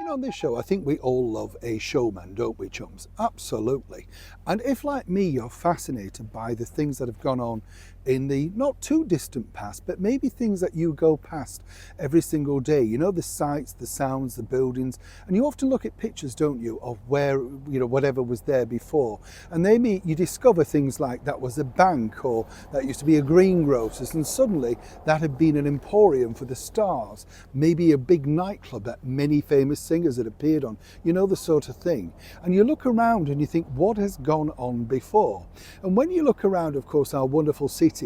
On this show, I think we all love a showman, don't we, chums? Absolutely. And if, like me, you're fascinated by the things that have gone on in the not too distant past, but maybe things that you go past every single day, the sights, the sounds, the buildings, and you often look at pictures, don't you, of where, whatever was there before. And maybe you discover things like that was a bank, or that used to be a greengrocer's, and suddenly that had been an emporium for the stars, maybe a big nightclub that many famous singers had appeared on, the sort of thing. And you look around and you think, what has gone on before? And when you look around, of course, our wonderful city,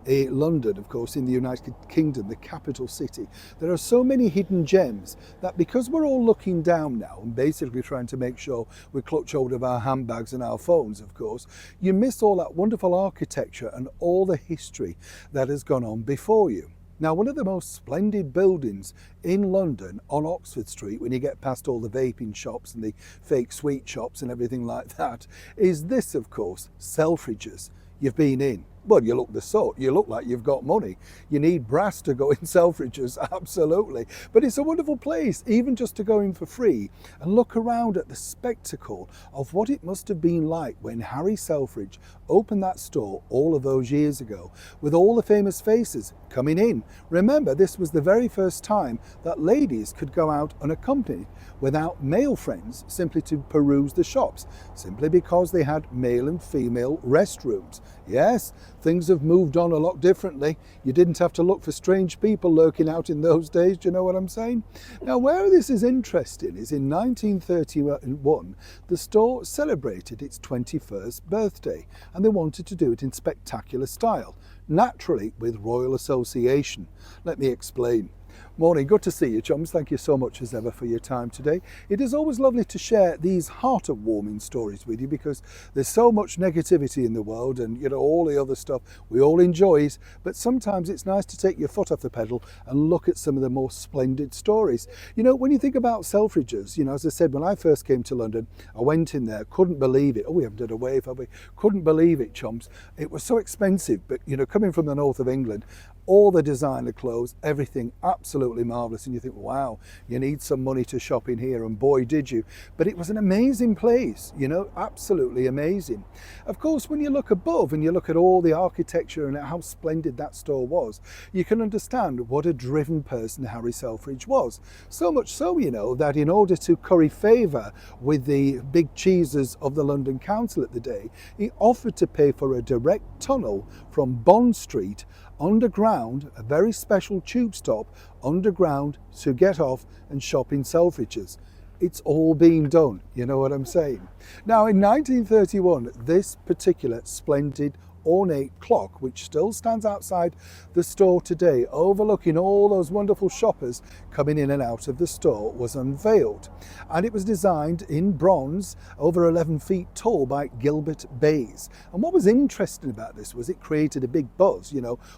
London, of course, in the United Kingdom, the capital city, there are so many hidden gems that because we're all looking down now and basically trying to make sure we clutch hold of our handbags and our phones, of course, you miss all that wonderful architecture and all the history that has gone on before you. Now, one of the most splendid buildings in London on Oxford Street, when you get past all the vaping shops and the fake sweet shops and everything like that, is this, of course, Selfridges. You've been in. Well, you look the sort. You look like you've got money. You need brass to go in Selfridges, absolutely. But it's a wonderful place, even just to go in for free and look around at the spectacle of what it must have been like when Harry Selfridge opened that store all of those years ago, with all the famous faces coming in. Remember, this was the very first time that ladies could go out unaccompanied without male friends, simply to peruse the shops, simply because they had male and female restrooms. Yes, things have moved on a lot differently. You didn't have to look for strange people lurking out in those days, do you know what I'm saying? Now, where this is interesting is in 1931, the store celebrated its 21st birthday, and they wanted to do it in spectacular style, naturally with royal association. Let me explain. Morning, good to see you, chums. Thank you so much as ever for your time today. It is always lovely to share these heart-warming stories with you because there's so much negativity in the world and, all the other stuff we all enjoy, but sometimes it's nice to take your foot off the pedal and look at some of the more splendid stories. When you think about Selfridges, as I said, when I first came to London, I went in there, couldn't believe it. Oh, we haven't done a wave, have we? Couldn't believe it, chums. It was so expensive, but, coming from the north of England, all the designer clothes, everything absolutely marvellous. And you think, wow, you need some money to shop in here. And boy, did you. But it was an amazing place, absolutely amazing. Of course, when you look above and you look at all the architecture and how splendid that store was, you can understand what a driven person Harry Selfridge was. So much so, that in order to curry favour with the big cheeses of the London Council at the day, he offered to pay for a direct tunnel from Bond Street underground, a very special tube stop underground, to get off and shop in Selfridges. It's all being done, you know what I'm saying? Now, in 1931, this particular splendid ornate clock, which still stands outside the store today, overlooking all those wonderful shoppers coming in and out of the store, was unveiled. And it was designed in bronze, over 11 feet tall, by Gilbert Bays. And what was interesting about this was it created a big buzz.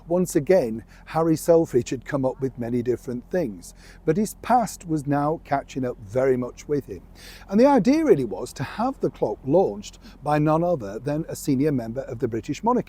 Once again, Harry Selfridge had come up with many different things, but his past was now catching up very much with him. And the idea really was to have the clock launched by none other than a senior member of the British monarchy,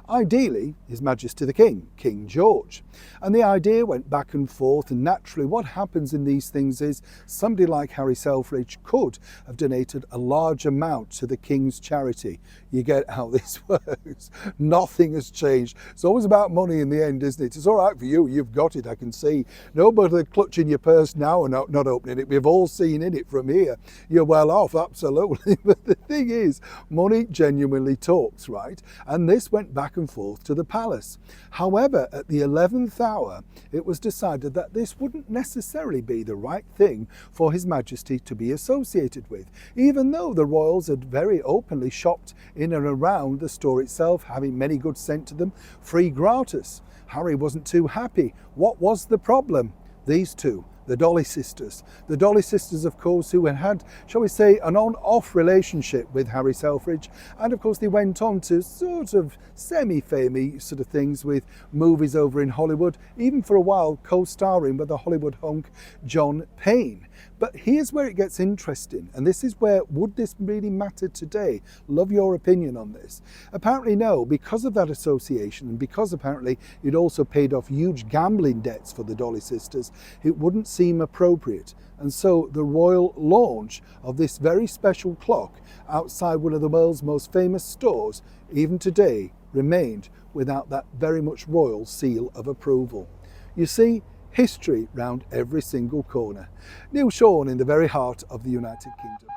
ideally His Majesty the King, King George. And the idea went back and forth, and naturally what happens in these things is somebody like Harry Selfridge could have donated a large amount to the King's charity. You get how this works. Nothing has changed. It's always about money in the end, isn't it? It's all right for you, you've got it, I can see. Nobody clutching your purse now and not opening it. We've all seen in it from here. You're well off, absolutely. But the thing is, money genuinely talks, right? And this went back and forth to the palace. However, at the 11th hour, it was decided that this wouldn't necessarily be the right thing for His Majesty to be associated with, even though the royals had very openly shopped in and around the store itself, having many goods sent to them free gratis. Harry wasn't too happy. What was the problem? These two. The Dolly sisters. The Dolly sisters, of course, who had, shall we say, an on-off relationship with Harry Selfridge. And of course, they went on to sort of semi-famous sort of things with movies over in Hollywood, even for a while co-starring with the Hollywood hunk John Payne. But here's where it gets interesting, and this is where, would this really matter today? Love your opinion on this. Apparently no, because of that association, and because apparently it also paid off huge gambling debts for the Dolly sisters, it wouldn't seem appropriate. And so the royal launch of this very special clock outside one of the world's most famous stores, even today, remained without that very much royal seal of approval. You see, history round every single corner. Neil Sean in the very heart of the United Kingdom.